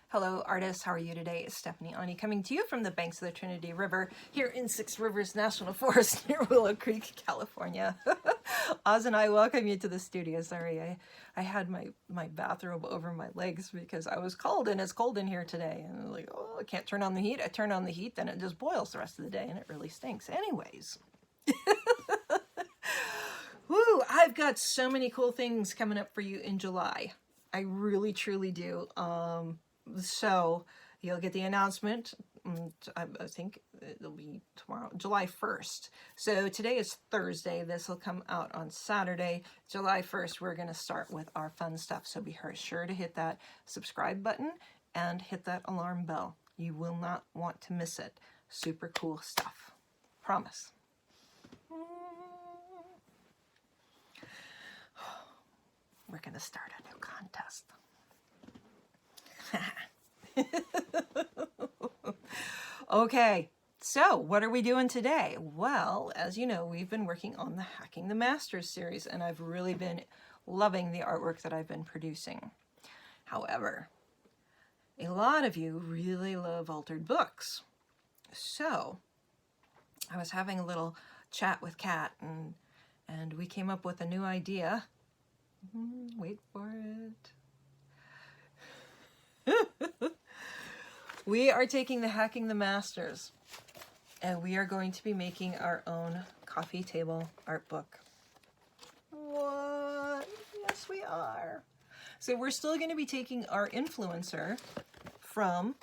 Hello artists, how are you today? It's Stephanie Aune coming to you from the banks of the Trinity River here in Six Rivers National Forest near Willow Creek, California. Oz and I welcome you to the studio. Sorry, I had my bathrobe over my legs because I was cold and it's cold in here today. And I'm like, oh, I can't turn on the heat. I turn on the heat, then it just boils the rest of the day and it really stinks. Anyways. Woo, I've got so many cool things coming up for you in July. I really, truly do. So you'll get the announcement. I think it'll be tomorrow, July 1st. So today is Thursday. This will come out on Saturday, July 1st. We're going to start with our fun stuff. So be sure to hit that subscribe button and hit that alarm bell. You will not want to miss it. Super cool stuff. Promise. We're going to start a new contest. Okay, so what are we doing today? Well, as you know, we've been working on the Hacking the Masters series, and I've really been loving the artwork that I've been producing. However, a lot of you really love altered books. So I was having a little chat with Kat, and we came up with a new idea. Wait for it. We are taking the Hacking the Masters and we are going to be making our own coffee table art book. What? Yes, we are. So we're still going to be taking our influencer from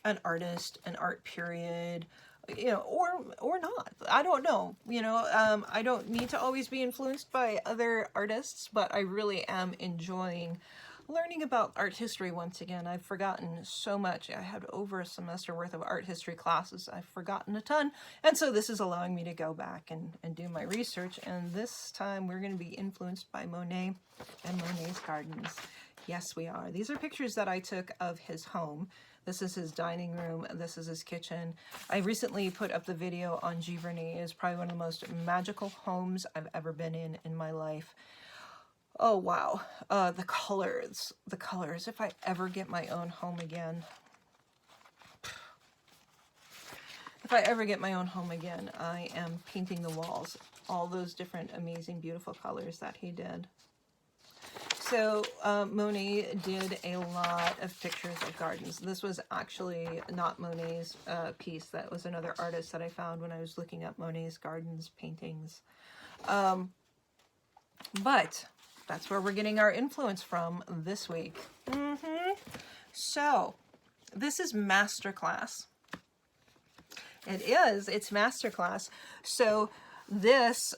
an artist, an art period, or not. I don't know. I don't need to always be influenced by other artists, but I really am enjoying learning about art history once again. I've forgotten so much. I had over a semester worth of art history classes. I've forgotten a ton. And so this is allowing me to go back and do my research. And this time we're going to be influenced by Monet and Monet's gardens. Yes, we are. These are pictures that I took of his home. This is his dining room. This is his kitchen. I recently put up the video on Giverny. It's probably one of the most magical homes I've ever been in my life. Oh, wow. The colors. If I ever get my own home again. I am painting the walls. All those different amazing, beautiful colors that he did. So Monet did a lot of pictures of gardens. This was actually not Monet's piece. That was another artist that I found when I was looking up Monet's gardens paintings. But that's where we're getting our influence from this week. So this is Masterclass. It's Masterclass. So this,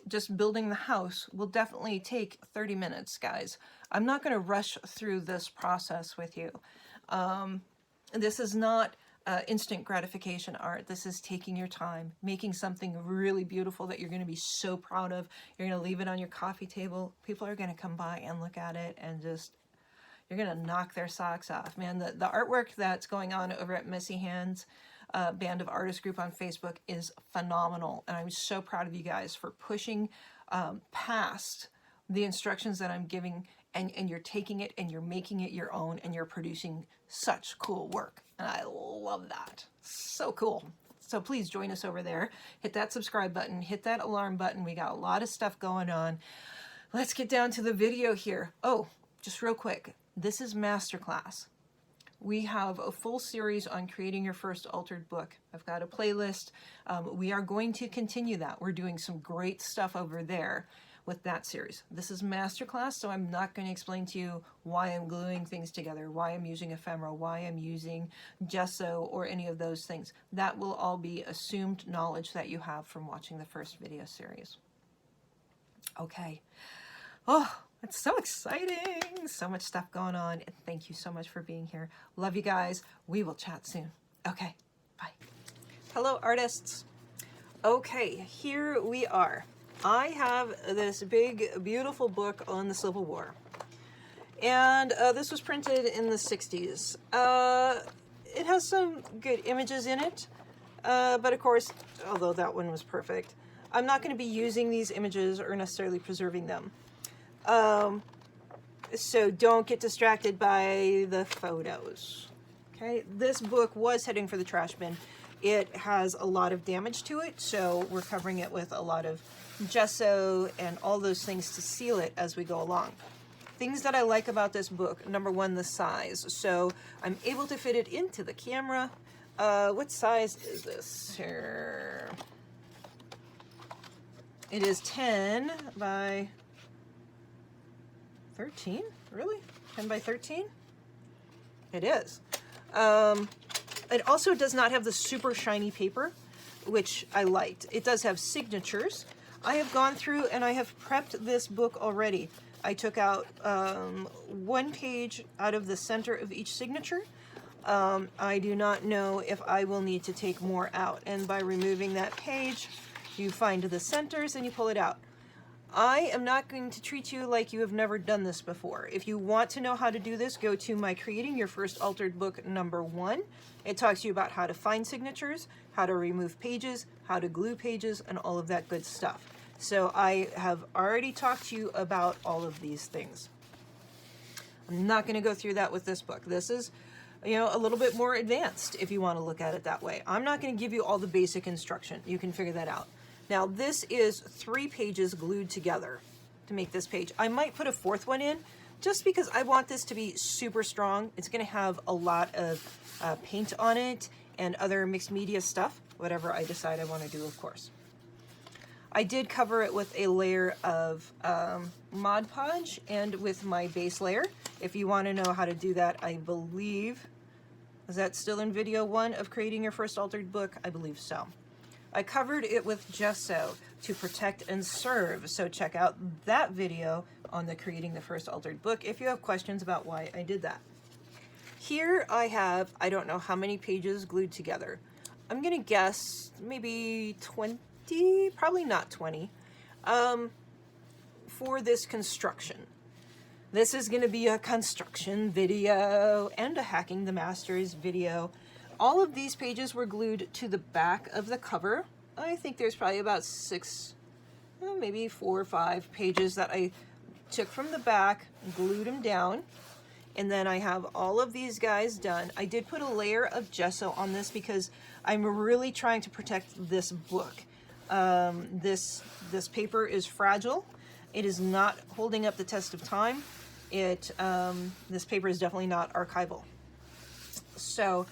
just building the house will definitely take 30 minutes, guys. I'm not going to rush through this process with you. This is not instant gratification art. This is taking your time, making something really beautiful that you're going to be so proud of. You're going to leave it on your coffee table. People are going to come by and look at it and you're going to knock their socks off. Man, the artwork that's going on over at Messy Hands Band of Artists group on Facebook is phenomenal. And I'm so proud of you guys for pushing past the instructions that I'm giving, and you're taking it and you're making it your own and you're producing such cool work. And I love that. So cool. So please join us over there. Hit that subscribe button, hit that alarm button. We got a lot of stuff going on. Let's get down to the video here. Oh, just real quick. This is Masterclass. We have a full series on creating your first altered book. I've got a playlist. We are going to continue that. We're doing some great stuff over there with that series. This is Masterclass, so I'm not going to explain to you why I'm gluing things together, why I'm using ephemera, why I'm using gesso, or any of those things. That will all be assumed knowledge that you have from watching the first video series. Okay. Oh, it's so exciting. So much stuff going on. And thank you so much for being here. Love you guys. We will chat soon. Okay, bye. Hello, artists. Okay, here we are. I have this big, beautiful book on the Civil War. And this was printed in the 60s. It has some good images in it. But of course, although that one was perfect, I'm not going to be using these images or necessarily preserving them. So don't get distracted by the photos. Okay, this book was heading for the trash bin. It has a lot of damage to it, so we're covering it with a lot of gesso and all those things to seal it as we go along. Things that I like about this book, number one, the size. So I'm able to fit it into the camera. What size is this here? It is 10 by 13, really? 10 by 13? It is. It also does not have the super shiny paper, which I liked. It does have signatures. I have gone through and I have prepped this book already. I took out 1 page out of the center of each signature. I do not know if I will need to take more out. And by removing that page, you find the centers and you pull it out. I am not going to treat you like you have never done this before. If you want to know how to do this, go to my Creating Your First Altered Book number 1. It talks to you about how to find signatures, how to remove pages, how to glue pages, and all of that good stuff. So I have already talked to you about all of these things. I'm not going to go through that with this book. This is, a little bit more advanced if you want to look at it that way. I'm not going to give you all the basic instruction. You can figure that out. Now, this is 3 pages glued together to make this page. I might put a 4th one in just because I want this to be super strong. It's going to have a lot of paint on it and other mixed media stuff, whatever I decide I want to do, of course. I did cover it with a layer of Mod Podge and with my base layer. If you want to know how to do that, I believe, is that still in video 1 of Creating Your First Altered Book? I believe so. I covered it with gesso to protect and serve, so check out that video on the Creating the First Altered Book if you have questions about why I did that. Here I have, I don't know how many pages glued together. I'm gonna guess maybe 20, probably not 20, for this construction. This is gonna be a construction video and a Hacking the Masters video. All of these pages were glued to the back of the cover. I think there's probably about 6, maybe 4 or 5 pages that I took from the back, glued them down, and then I have all of these guys done. I did put a layer of gesso on this because I'm really trying to protect this book. This paper is fragile. It is not holding up the test of time. This paper is definitely not archival. So,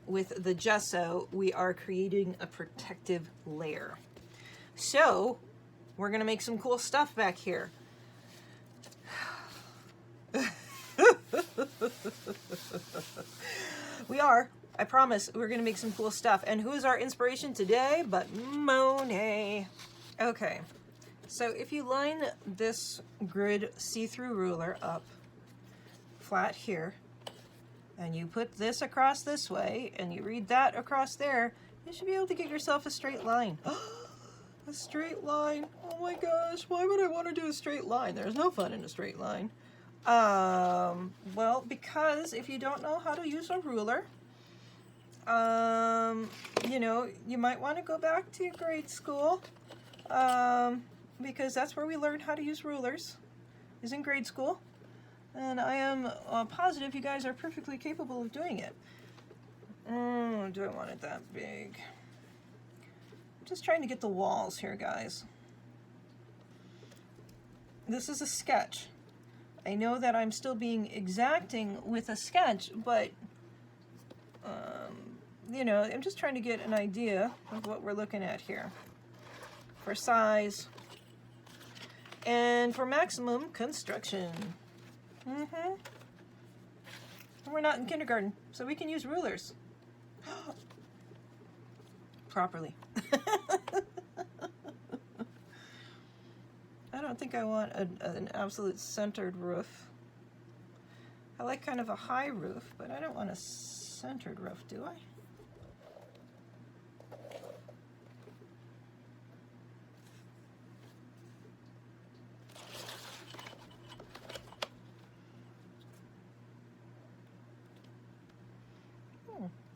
with the gesso, we are creating a protective layer. So, we're gonna make some cool stuff back here. We are. I promise we're gonna make some cool stuff. And who is our inspiration today but Monet? Okay, so if you line this grid see-through ruler up flat here, and you put this across this way, and you read that across there, you should be able to get yourself a straight line. A straight line. Oh my gosh, why would I want to do a straight line? There's no fun in a straight line. Well, because if you don't know how to use a ruler, you might want to go back to grade school, because that's where we learn how to use rulers, is in grade school. And I am positive you guys are perfectly capable of doing it. Do I want it that big? I'm just trying to get the walls here, guys. This is a sketch. I know that I'm still being exacting with a sketch, but, I'm just trying to get an idea of what we're looking at here for size and for maximum construction. We're not in kindergarten, so we can use rulers properly. I don't think I want an absolute centered roof. I like kind of a high roof, but I don't want a centered roof, do I?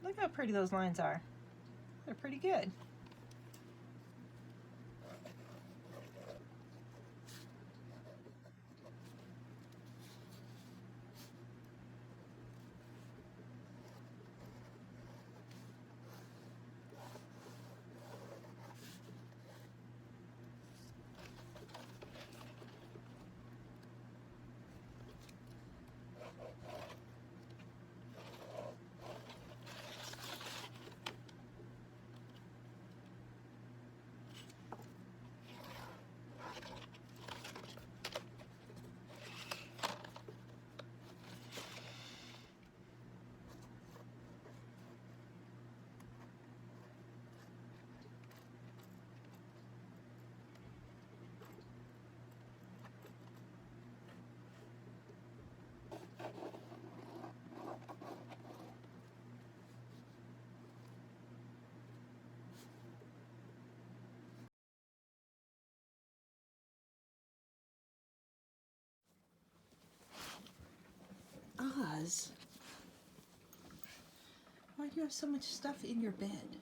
Look how pretty those lines are. They're pretty good. is? Why do you have so much stuff in your bed?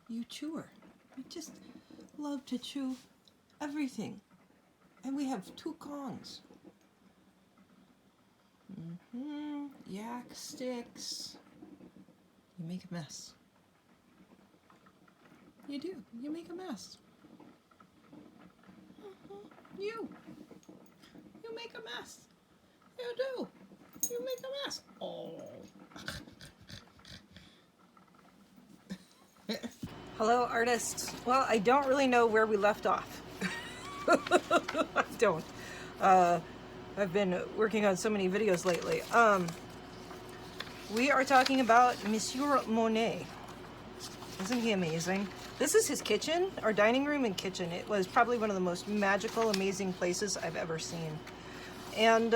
You chewer. You just love to chew everything. And we have 2 Kongs. Yak sticks. You make a mess. You do. You make a mess. You make a mess. You do. You make a mess. Oh. Hello, artists. Well, I don't really know where we left off. I don't. I've been working on so many videos lately. We are talking about Monsieur Monet. Isn't he amazing? This is his kitchen, our dining room and kitchen. It was probably one of the most magical, amazing places I've ever seen. And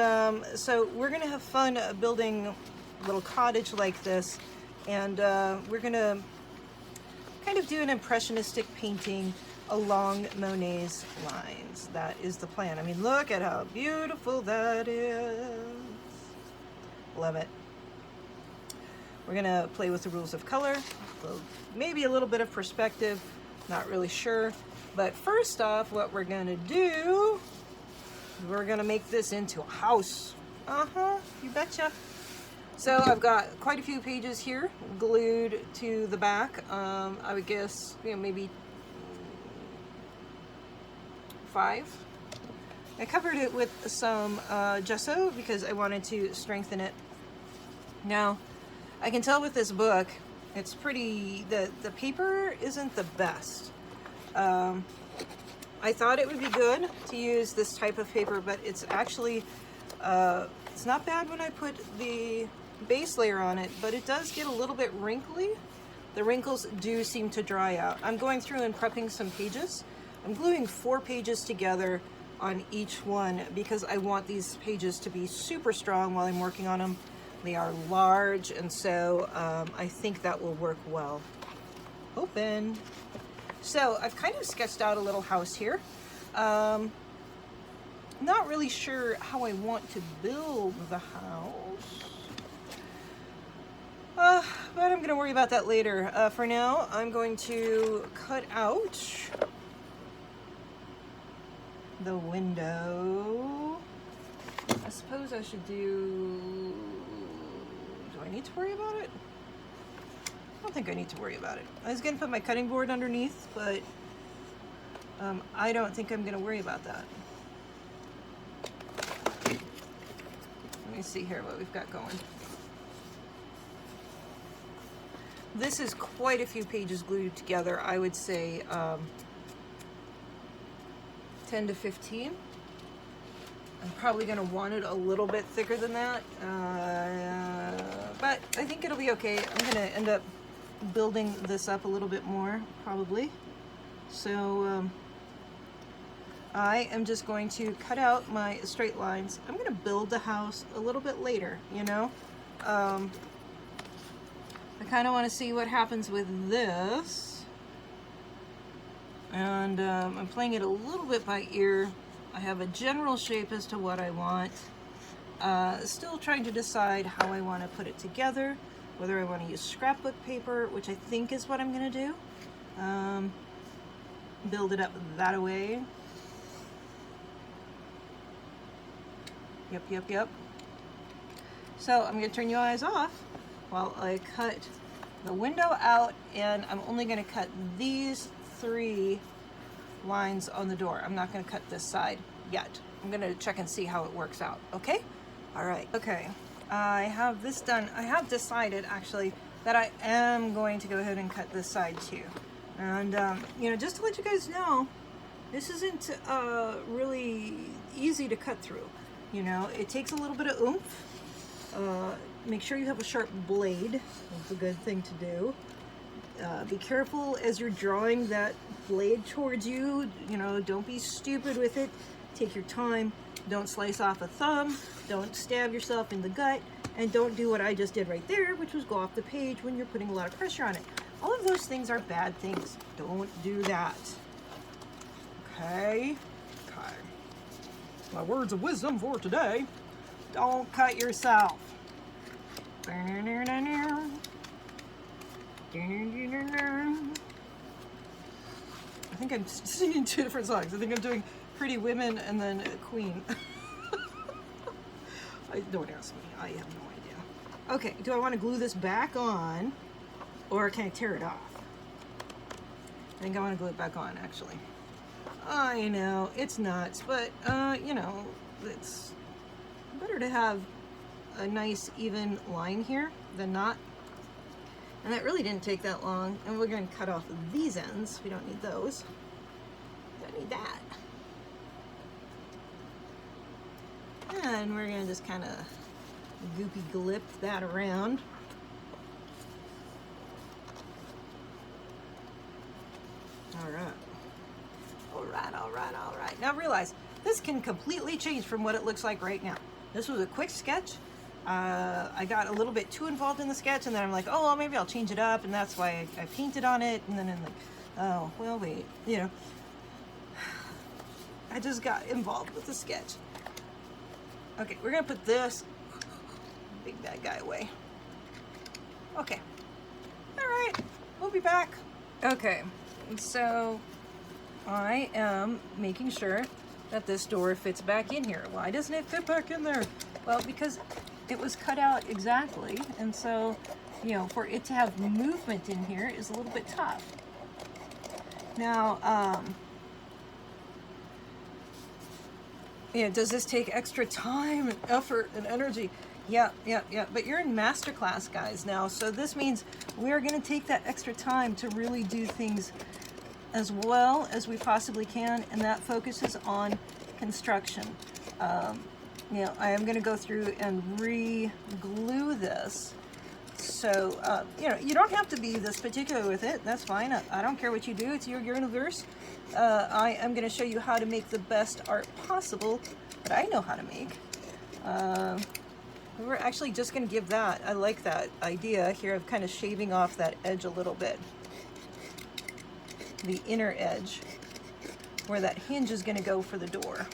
so we're gonna have fun building a little cottage like this. And we're gonna kind of do an impressionistic painting along Monet's lines. That is the plan. I mean, look at how beautiful that is. Love it. We're gonna play with the rules of color, maybe a little bit of perspective, not really sure. But first off, what we're gonna do, we're gonna make this into a house. You betcha. So I've got quite a few pages here glued to the back. I would guess, maybe 5. I covered it with some gesso because I wanted to strengthen it. Now, I can tell with this book, it's pretty, the paper isn't the best. I thought it would be good to use this type of paper, but it's actually, it's not bad when I put the base layer on it, but it does get a little bit wrinkly. The wrinkles do seem to dry out. I'm going through and prepping some pages. I'm gluing 4 pages together on each one because I want these pages to be super strong while I'm working on them. They are large, and so I think that will work well. Open. So I've kind of sketched out a little house here. Not really sure how I want to build the house. But I'm gonna worry about that later. For now, I'm going to cut out the window. I suppose I should do I need to worry about it? I don't think I need to worry about it. I was gonna put my cutting board underneath, but I don't think I'm gonna worry about that. Let me see here what we've got going. This is quite a few pages glued together. I would say 10 to 15. I'm probably going to want it a little bit thicker than that, but I think it'll be okay. I'm going to end up building this up a little bit more, probably. So I am just going to cut out my straight lines. I'm going to build the house a little bit later, I kind of want to see what happens with this. And I'm playing it a little bit by ear. I have a general shape as to what I want. Still trying to decide how I want to put it together, whether I want to use scrapbook paper, which I think is what I'm going to do. Build it up that way. Yep. So I'm going to turn your eyes off while I cut the window out, and I'm only going to cut these 3 lines on the door. I'm not going to cut this side yet. I'm going to check and see how it works out. Okay? All right. Okay. I have this done. I have decided actually that I am going to go ahead and cut this side too. And just to let you guys know, this isn't really easy to cut through. It takes a little bit of oomph. Make sure you have a sharp blade. That's a good thing to do. Be careful as you're drawing that blade towards you. Don't be stupid with it. Take your time. Don't slice off a thumb. Don't stab yourself in the gut. And don't do what I just did right there, which was go off the page when you're putting a lot of pressure on it. All of those things are bad things. Don't do that. Okay. My words of wisdom for today. Don't cut yourself. I think I'm singing two different songs. I think I'm doing Pretty Women and then Queen. Don't ask me. I have no idea. Okay, do I want to glue this back on or can I tear it off? I think I want to glue it back on, actually. I know, it's nuts, but, you know, it's better to have a nice even line here than not. And that really didn't take that long. And we're going to cut off these ends. We don't need those. Don't need that. And we're going to just kind of goopy glip that around. All right. All right, all right, all right. Now realize, this can completely change from what it looks like right now. This was a quick sketch. I got a little bit too involved in the sketch, and then I'm like, oh, well, maybe I'll change it up, and that's why I painted on it, and then I'm like, oh, well, wait, you know. I just got involved with the sketch. Okay, we're gonna put this big bad guy away. Okay, all right, we'll be back. Okay, so I am making sure that this door fits back in here. Why doesn't it fit back in there? Well, because it was cut out exactly, and so, you know, for it to have movement in here is a little bit tough. Now, yeah, does this take extra time and effort and energy? Yeah, but you're in masterclass, guys, now, so this means we're gonna take that extra time to really do things as well as we possibly can, and that focuses on construction. You know, I am going to go through and re-glue this. So, you know, you don't have to be this particular with it. That's fine. I don't care what you do. It's your universe. I am going to show you how to make the best art possible that I know how to make. We're actually just going to give that, I like that idea here of kind of shaving off that edge a little bit. The inner edge, where that hinge is going to go for the door.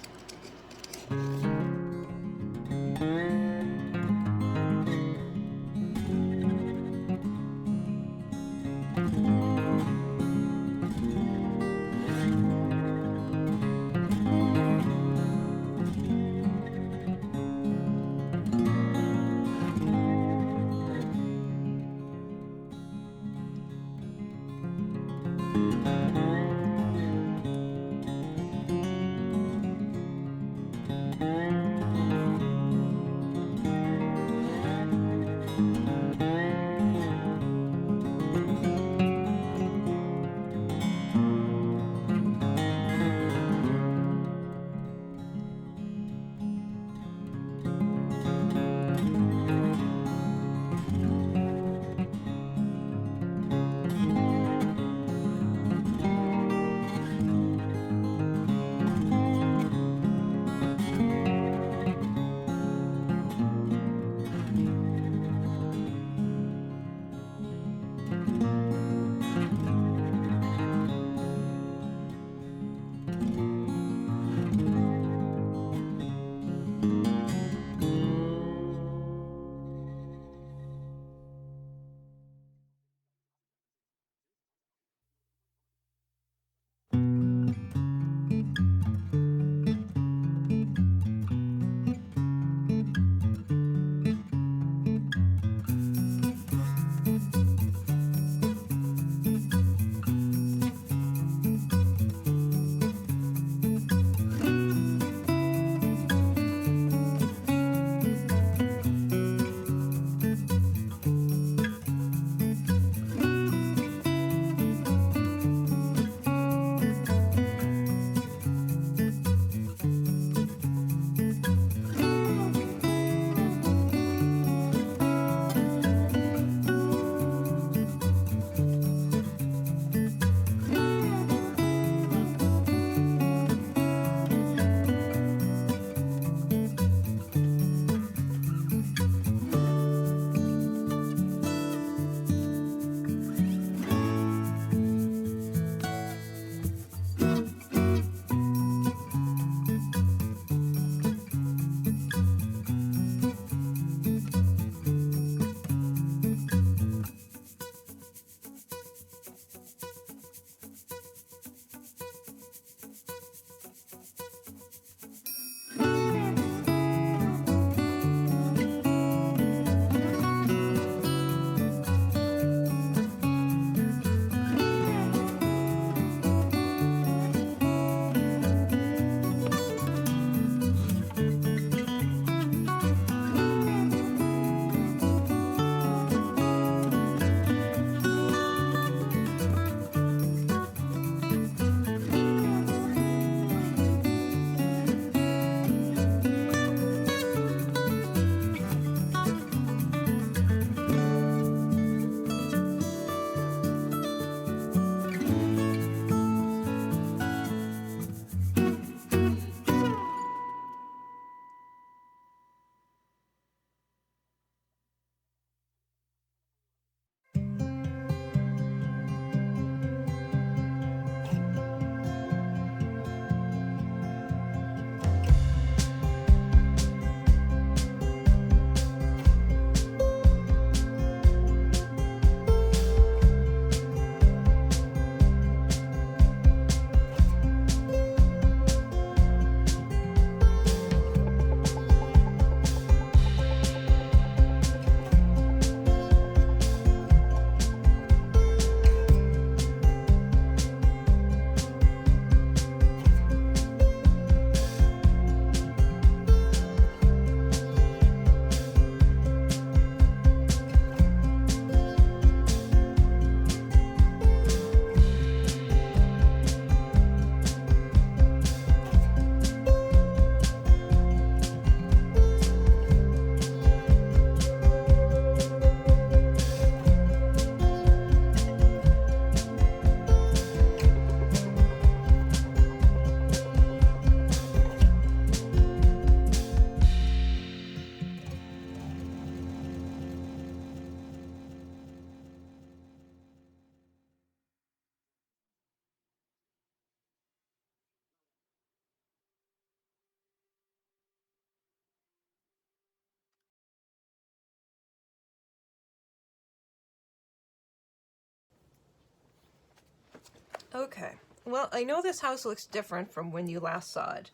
Okay, well, I know this house looks different from when you last saw it.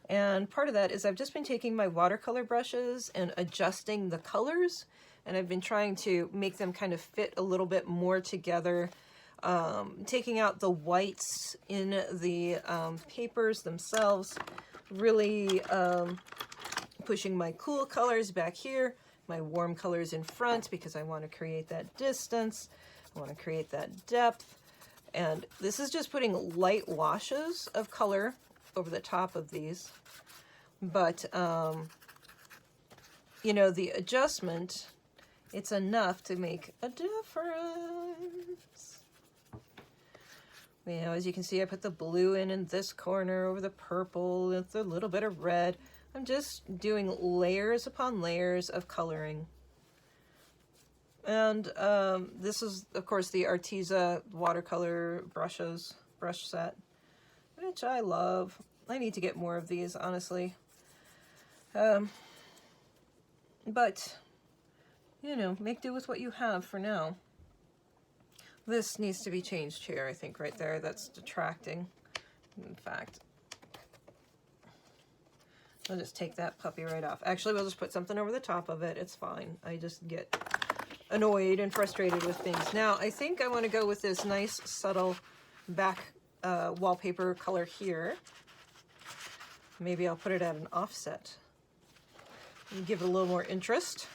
And part of that is I've just been taking my watercolor brushes and adjusting the colors. And I've been trying to make them kind of fit a little bit more together. Taking out the whites in the papers themselves. Really pushing my cool colors back here. My warm colors in front because I want to create that distance. I want to create that depth. And this is just putting light washes of color over the top of these. But, you know, the adjustment, it's enough to make a difference. You know, as you can see, I put the blue in this corner over the purple with a little bit of red. I'm just doing layers upon layers of coloring. And this is, of course, the Arteza watercolor brush set, which I love. I need to get more of these, honestly. But, you know, make do with what you have for now. This needs to be changed here, I think, right there. That's detracting. In fact, I'll just take that puppy right off. Actually, we'll just put something over the top of it. It's fine. I just get annoyed and frustrated with things. Now, I think I want to go with this nice, subtle back wallpaper color here. Maybe I'll put it at an offset and give it a little more interest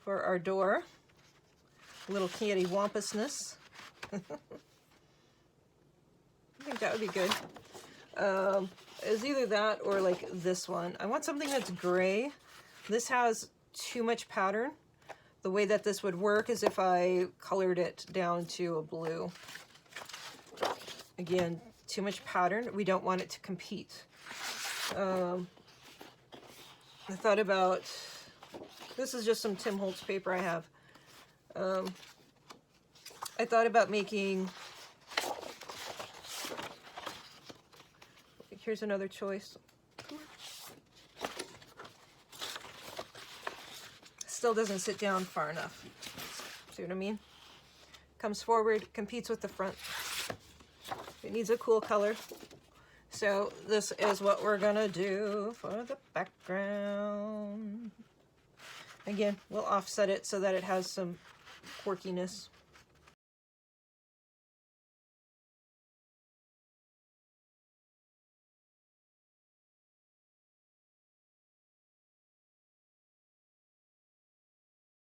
for our door. A little kitty wampusness. I think that would be good. It's either that or like this one. I want something that's gray. This has too much pattern. The way that this would work is if I colored it down to a blue. Again, too much pattern. We don't want it to compete. I thought about, this is just some Tim Holtz paper I have. I thought about making, here's another choice. Still doesn't sit down far enough. See what I mean? Comes forward, competes with the front. It needs a cool color. So this is what we're gonna do for the background. Again, we'll offset it so that it has some quirkiness.